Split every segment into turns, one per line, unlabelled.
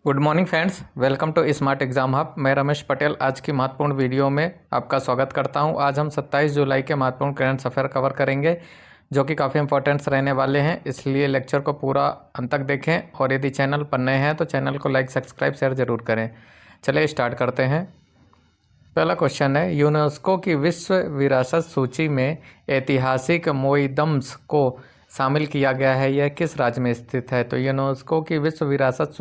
Good morning friends, welcome to smart exam hub. मैं रमेश पटेल आज की महत्वपूर्ण वीडियो में आपका स्वागत करता हूं। आज हम 27 जुलाई के महत्वपूर्ण करंट अफेयर कवर करेंगे जो कि काफ़ी इंपॉर्टेंट्स रहने वाले हैं, इसलिए लेक्चर को पूरा अंत तक देखें और यदि चैनल पर नए हैं तो चैनल को लाइक, सब्सक्राइब, शेयर जरूर करें। चलिए स्टार्ट करते हैं। पहला क्वेश्चन है, यूनेस्को की विश्व विरासत सूची में ऐतिहासिक मोइदम्स को शामिल किया गया है, यह किस राज्य में स्थित है? तो यूनेस्को की विश्व विरासत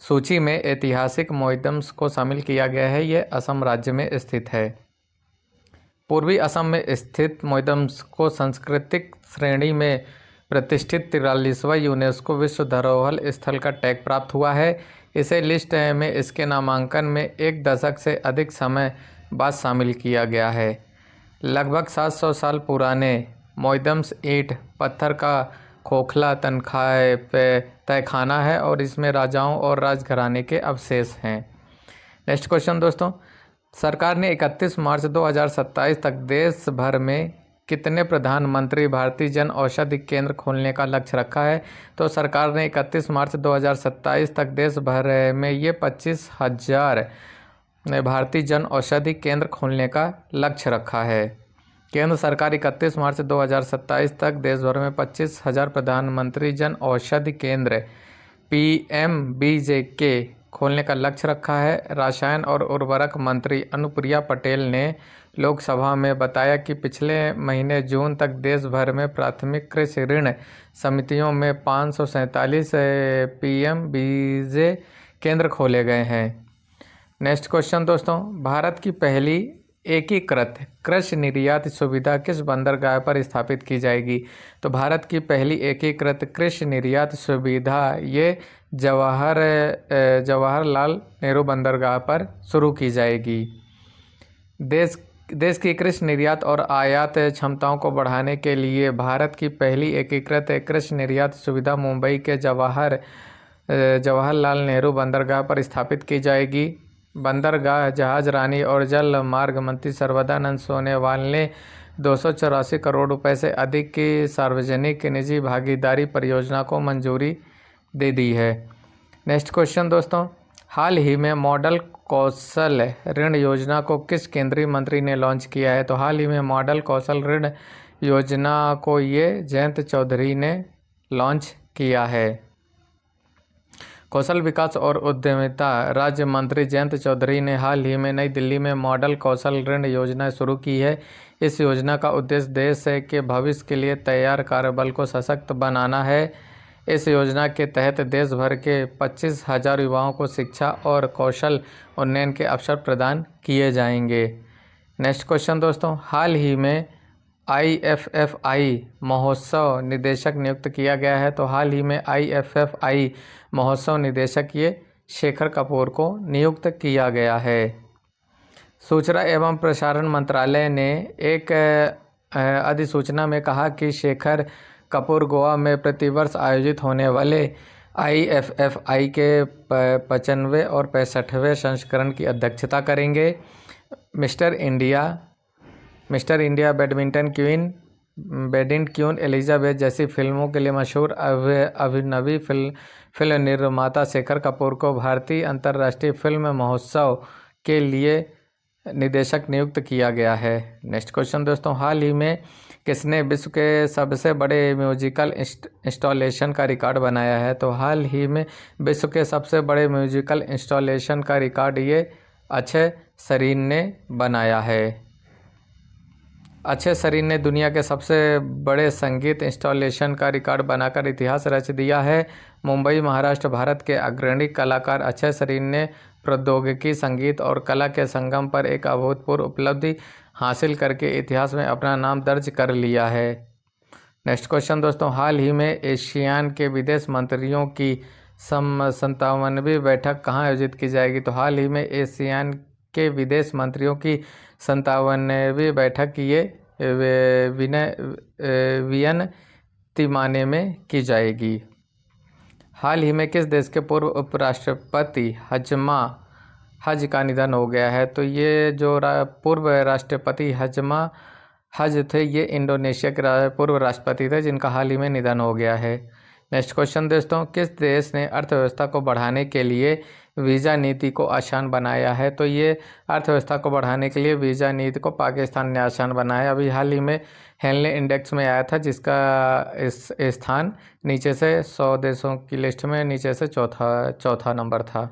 सूची में ऐतिहासिक मोइदम्स को शामिल किया गया है, यह असम राज्य में स्थित है। पूर्वी असम में स्थित मोइदम्स को सांस्कृतिक श्रेणी में प्रतिष्ठित 43वां यूनेस्को विश्व धरोहर स्थल का टैग प्राप्त हुआ है। इसे लिस्ट में इसके नामांकन में एक दशक से अधिक समय बाद शामिल किया गया है। लगभग 700 साल पुराने मोइदम्स ईंट पत्थर का खोखला तहखाना है और इसमें राजाओं और राजघराने के अवशेष हैं। नेक्स्ट क्वेश्चन दोस्तों, सरकार ने 31 मार्च 2027 तक देश भर में कितने प्रधानमंत्री भारतीय जन औषधि केंद्र खोलने का लक्ष्य रखा है? तो सरकार ने 31 मार्च 2027 तक देश भर में ये 25,000 भारतीय जन औषधि केंद्र खोलने का लक्ष्य रखा है। केंद्र सरकार 31 मार्च 2027 तक देश भर में 25,000 प्रधानमंत्री जन औषधि केंद्र PMBJK खोलने का लक्ष्य रखा है। रसायन और उर्वरक मंत्री अनुप्रिया पटेल ने लोकसभा में बताया कि पिछले महीने जून तक देश भर में प्राथमिक कृषि ऋण समितियों में 547 PMBJ केंद्र खोले गए हैं। नेक्स्ट क्वेश्चन दोस्तों, भारत की पहली एकीकृत कृषि निर्यात सुविधा किस बंदरगाह पर स्थापित की जाएगी? तो भारत की पहली एकीकृत कृषि निर्यात सुविधा ये जवाहरलाल नेहरू बंदरगाह पर शुरू की जाएगी। देश की कृषि निर्यात और आयात क्षमताओं को बढ़ाने के लिए भारत की पहली एकीकृत कृषि निर्यात सुविधा मुंबई के जवाहरलाल नेहरू बंदरगाह पर स्थापित की जाएगी। बंदरगाह जहाज रानी और जल मार्ग मंत्री सर्बानंद सोनोवाल ने 284 करोड़ रुपए से अधिक की सार्वजनिक निजी भागीदारी परियोजना को मंजूरी दे दी है। नेक्स्ट क्वेश्चन दोस्तों, हाल ही में मॉडल कौशल ऋण योजना को किस केंद्रीय मंत्री ने लॉन्च किया है? तो हाल ही में मॉडल कौशल ऋण योजना को ये जयंत चौधरी ने लॉन्च किया है। कौशल विकास और उद्यमिता राज्य मंत्री जयंत चौधरी ने हाल ही में नई दिल्ली में मॉडल कौशल ऋण योजना शुरू की है। इस योजना का उद्देश्य देश के भविष्य के लिए तैयार कार्यबल को सशक्त बनाना है। इस योजना के तहत देश भर के 25,000 युवाओं को शिक्षा और कौशल उन्नयन के अवसर प्रदान किए जाएंगे। नेक्स्ट क्वेश्चन दोस्तों, हाल ही में IFFI महोत्सव निदेशक नियुक्त किया गया है। तो हाल ही में IFFI महोत्सव निदेशक ये शेखर कपूर को नियुक्त किया गया है। सूचना एवं प्रसारण मंत्रालय ने एक अधिसूचना में कहा कि शेखर कपूर गोवा में प्रतिवर्ष आयोजित होने वाले IFFI के 95वें और 65वें संस्करण की अध्यक्षता करेंगे। Mister India, badminton queen Elizabeth जैसी फिल्मों के लिए मशहूर अभिनवी फिल्म निर्माता शेखर कपूर को भारतीय अंतर्राष्ट्रीय फिल्म महोत्सव के लिए निदेशक नियुक्त किया गया है। नेक्स्ट क्वेश्चन दोस्तों, हाल ही में किसने विश्व के सबसे बड़े म्यूजिकल इंस्टॉलेशन का रिकॉर्ड बनाया है? तो हाल ही में विश्व के सबसे बड़े म्यूजिकल इंस्टॉलेशन का रिकॉर्ड ये अक्षय सरीन ने बनाया है। अक्षय सरीन ने दुनिया के सबसे बड़े संगीत इंस्टॉलेशन का रिकॉर्ड बनाकर इतिहास रच दिया है। मुंबई, महाराष्ट्र, भारत के अग्रणी कलाकार अक्षय सरीन ने प्रौद्योगिकी, संगीत और कला के संगम पर एक अभूतपूर्व उपलब्धि हासिल करके इतिहास में अपना नाम दर्ज कर लिया है। नेक्स्ट क्वेश्चन दोस्तों, हाल ही में एशियान के विदेश मंत्रियों की 57वीं बैठक कहाँ आयोजित की जाएगी? तो हाल ही में एशियान के विदेश मंत्रियों की 57वीं बैठक ये वियनतिमाने में की जाएगी। हाल ही में किस देश के पूर्व उपराष्ट्रपति हज का निधन हो गया है? तो ये जो पूर्व राष्ट्रपति हज थे ये इंडोनेशिया के पूर्व राष्ट्रपति थे जिनका हाल ही में निधन हो गया है। नेक्स्ट क्वेश्चन दोस्तों, किस देश ने अर्थव्यवस्था को बढ़ाने के लिए वीज़ा नीति को आसान बनाया है? तो ये अर्थव्यवस्था को बढ़ाने के लिए वीज़ा नीति को पाकिस्तान ने आसान बनाया। अभी हाल ही में हेनले इंडेक्स में आया था जिसका इस स्थान नीचे से 100 देशों की लिस्ट में नीचे से चौथा नंबर था।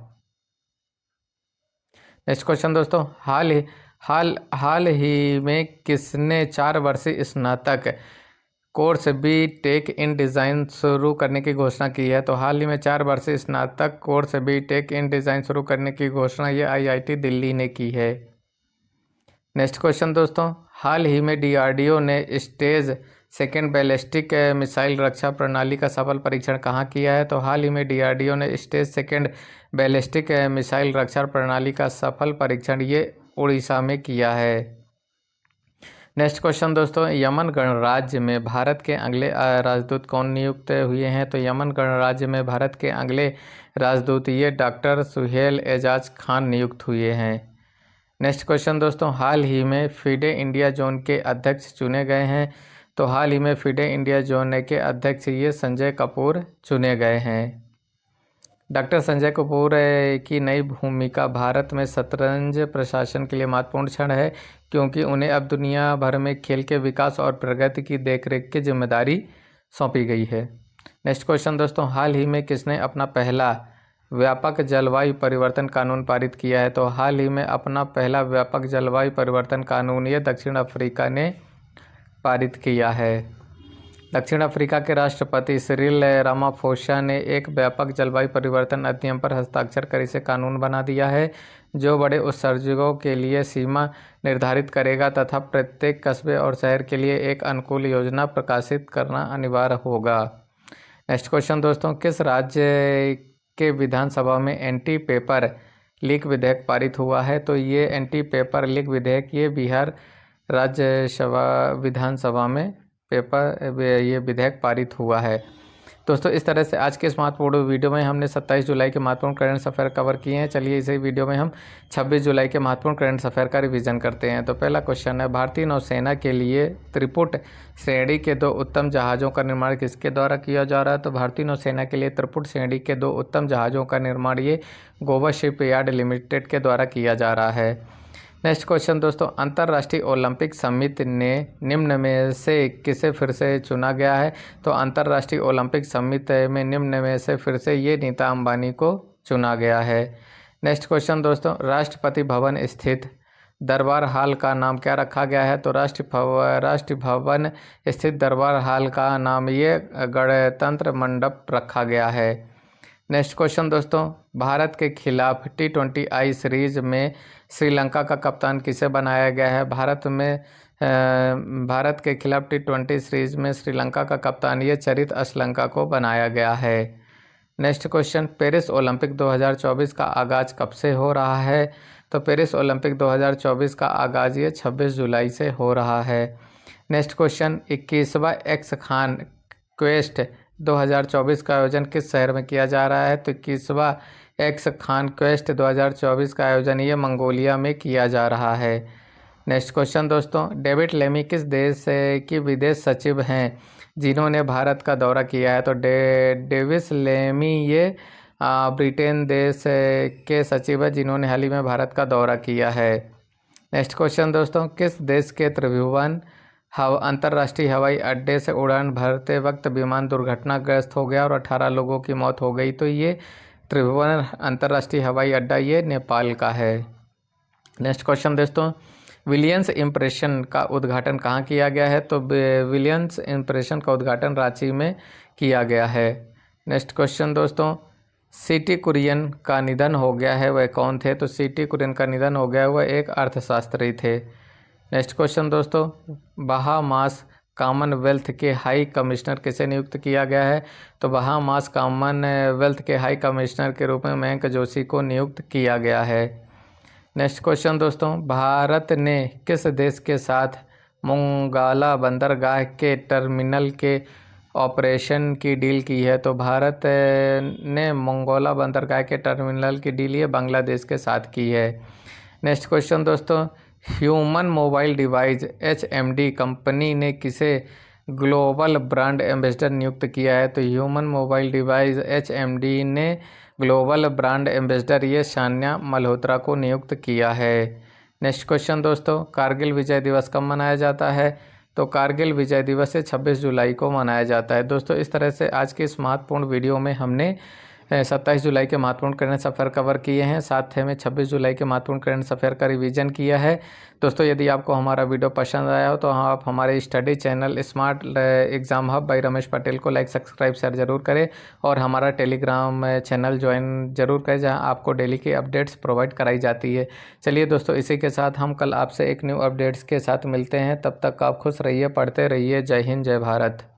नेक्स्ट क्वेश्चन दोस्तों, हाल ही में किसने 4 वर्षीय स्नातक कोर्स बी टेक इन डिज़ाइन शुरू करने की घोषणा की है? तो हाल ही में 4 वर्षीय स्नातक कोर्स बी टेक इन डिज़ाइन शुरू करने की घोषणा ये आईआईटी दिल्ली ने की है। नेक्स्ट क्वेश्चन दोस्तों, हाल ही में डीआरडीओ ने स्टेज सेकेंड बैलिस्टिक मिसाइल रक्षा प्रणाली का सफल परीक्षण कहाँ किया है? तो हाल ही में डीआरडीओ ने स्टेज सेकेंड बैलिस्टिक मिसाइल रक्षा प्रणाली का सफल परीक्षण ये उड़ीसा में किया है। नेक्स्ट क्वेश्चन दोस्तों, यमन गणराज्य में भारत के अगले राजदूत कौन नियुक्त हुए हैं? तो यमन गणराज्य में भारत के अगले राजदूत ये डॉक्टर सुहेल एजाज खान नियुक्त हुए हैं। नेक्स्ट क्वेश्चन दोस्तों, हाल ही में फीडे इंडिया जोन के अध्यक्ष चुने गए हैं? तो हाल ही में फीडे इंडिया जोन के अध्यक्ष ये संजय कपूर चुने गए हैं। डॉक्टर संजय कपूर की नई भूमिका भारत में शतरंज प्रशासन के लिए महत्वपूर्ण क्षण है क्योंकि उन्हें अब दुनिया भर में खेल के विकास और प्रगति की देखरेख की जिम्मेदारी सौंपी गई है। नेक्स्ट क्वेश्चन दोस्तों, हाल ही में किसने अपना पहला व्यापक जलवायु परिवर्तन कानून पारित किया है? तो हाल ही में अपना पहला व्यापक जलवायु परिवर्तन कानून ये दक्षिण अफ्रीका ने पारित किया है। दक्षिण अफ्रीका के राष्ट्रपति सिरिल रामाफोसा ने एक व्यापक जलवायु परिवर्तन अधिनियम पर हस्ताक्षर कर इसे कानून बना दिया है जो बड़े उत्सर्जकों के लिए सीमा निर्धारित करेगा तथा प्रत्येक कस्बे और शहर के लिए एक अनुकूल योजना प्रकाशित करना अनिवार्य होगा। नेक्स्ट क्वेश्चन दोस्तों, किस राज्य के विधानसभा में एंटी पेपर लीक विधेयक पारित हुआ है? तो ये एंटी पेपर लीक विधेयक ये बिहार राज्यसभा विधानसभा में ये विधेयक पारित हुआ है। दोस्तों, इस तरह से आज के इस महत्वपूर्ण वीडियो में हमने 27 जुलाई के महत्वपूर्ण करंट अफेयर कवर किए हैं। चलिए इसी वीडियो में हम 26 जुलाई के महत्वपूर्ण करंट अफेयर का रिवीजन करते हैं। तो पहला क्वेश्चन है, भारतीय नौसेना के लिए त्रिपुट श्रेणी के 2 उत्तम जहाज़ों का निर्माण किसके द्वारा किया जा रहा है? तो भारतीय नौसेना के लिए त्रिपुट श्रेणी के 2 उत्तम जहाज़ों का निर्माण ये गोवा शिपयार्ड लिमिटेड के द्वारा किया जा रहा है। नेक्स्ट क्वेश्चन दोस्तों, अंतर्राष्ट्रीय ओलंपिक समिति ने निम्न में से किसे फिर से चुना गया है? तो अंतर्राष्ट्रीय ओलंपिक समिति में निम्न में से फिर से ये नीता अंबानी को चुना गया है। नेक्स्ट क्वेश्चन दोस्तों, राष्ट्रपति भवन स्थित दरबार हाल का नाम क्या रखा गया है? तो राष्ट्रपति भवन स्थित दरबार हाल का नाम ये गणतंत्र मंडप रखा गया है। नेक्स्ट क्वेश्चन दोस्तों, भारत के खिलाफ T20I सीरीज में श्रीलंका का कप्तान किसे बनाया गया है? भारत के खिलाफ T20 सीरीज में श्रीलंका का कप्तान ये चरित असलंका को बनाया गया है। नेक्स्ट क्वेश्चन, पेरिस ओलंपिक 2024 का आगाज़ कब से हो रहा है? तो पेरिस ओलंपिक 2024 का आगाज़ ये 26 जुलाई से हो रहा है। नेक्स्ट क्वेश्चन, 21वां एक्स खान क्वेस्ट 2024 का आयोजन किस शहर में किया जा रहा है? तो 21वां एक्स खान क्वेस्ट 2024 का आयोजन ये मंगोलिया में किया जा रहा है। नेक्स्ट क्वेश्चन दोस्तों, डेविड लेमी किस देश की विदेश सचिव हैं जिन्होंने भारत का दौरा किया है? तो डेविस लेमी ये ब्रिटेन देश के सचिव है जिन्होंने हाल ही में भारत का दौरा किया है। नेक्स्ट क्वेश्चन दोस्तों, किस देश के त्रिभुवन अंतर्राष्ट्रीय हवाई अड्डे से उड़ान भरते वक्त विमान दुर्घटनाग्रस्त हो गया और 18 लोगों की मौत हो गई? तो ये त्रिभुवन अंतर्राष्ट्रीय हवाई अड्डा ये नेपाल का है। नेक्स्ट क्वेश्चन दोस्तों, विलियम्स इम्प्रेशन का उद्घाटन कहाँ किया गया है? तो विलियम्स इम्प्रेशन का उद्घाटन रांची में किया गया है। नेक्स्ट क्वेश्चन दोस्तों, C.T. कुरियन का निधन हो गया है, वह कौन थे? तो C.T. कुरियन का निधन हो गया, वह एक अर्थशास्त्री थे। नेक्स्ट क्वेश्चन दोस्तों, बहामास कॉमनवेल्थ के हाई कमिश्नर किसे नियुक्त किया गया है? तो बहामास कॉमनवेल्थ के हाई कमिश्नर के रूप में मयंक जोशी को नियुक्त किया गया है। नेक्स्ट क्वेश्चन दोस्तों, भारत ने किस देश के साथ मोंगाला बंदरगाह के टर्मिनल के ऑपरेशन की डील की है? तो भारत ने मंगोला बंदरगाह के टर्मिनल की डील ये बांग्लादेश के साथ की है। नेक्स्ट क्वेश्चन दोस्तों, human mobile device HMD company ने किसे ग्लोबल ब्रांड एम्बेसडर नियुक्त किया है? तो ह्यूमन मोबाइल डिवाइस HMD ने ग्लोबल ब्रांड एम्बेसडर ये सान्या मल्होत्रा को नियुक्त किया है। नेक्स्ट क्वेश्चन दोस्तों, कारगिल विजय दिवस कब मनाया जाता है? तो कारगिल विजय दिवस 26 जुलाई को मनाया जाता है। दोस्तों इस तरह से आज की इस महत्वपूर्ण वीडियो में हमने 27 जुलाई के महत्वपूर्ण करंट अफेयर कवर किए हैं, साथ में 26 जुलाई के महत्वपूर्ण करंट अफेयर का रिवीजन किया है। दोस्तों यदि आपको हमारा वीडियो पसंद आया हो तो आप हमारे study channel smart exam hub by Ramesh Patel को लाइक सब्सक्राइब शेयर जरूर करें और हमारा टेलीग्राम चैनल ज्वाइन जरूर करें, जहां आपको डेली की अपडेट्स प्रोवाइड कराई जाती है। चलिए दोस्तों, इसी के साथ हम कल आपसे एक न्यू अपडेट्स के साथ मिलते हैं। तब तक आप खुश रहिए, पढ़ते रहिए। जय हिंद, जय भारत।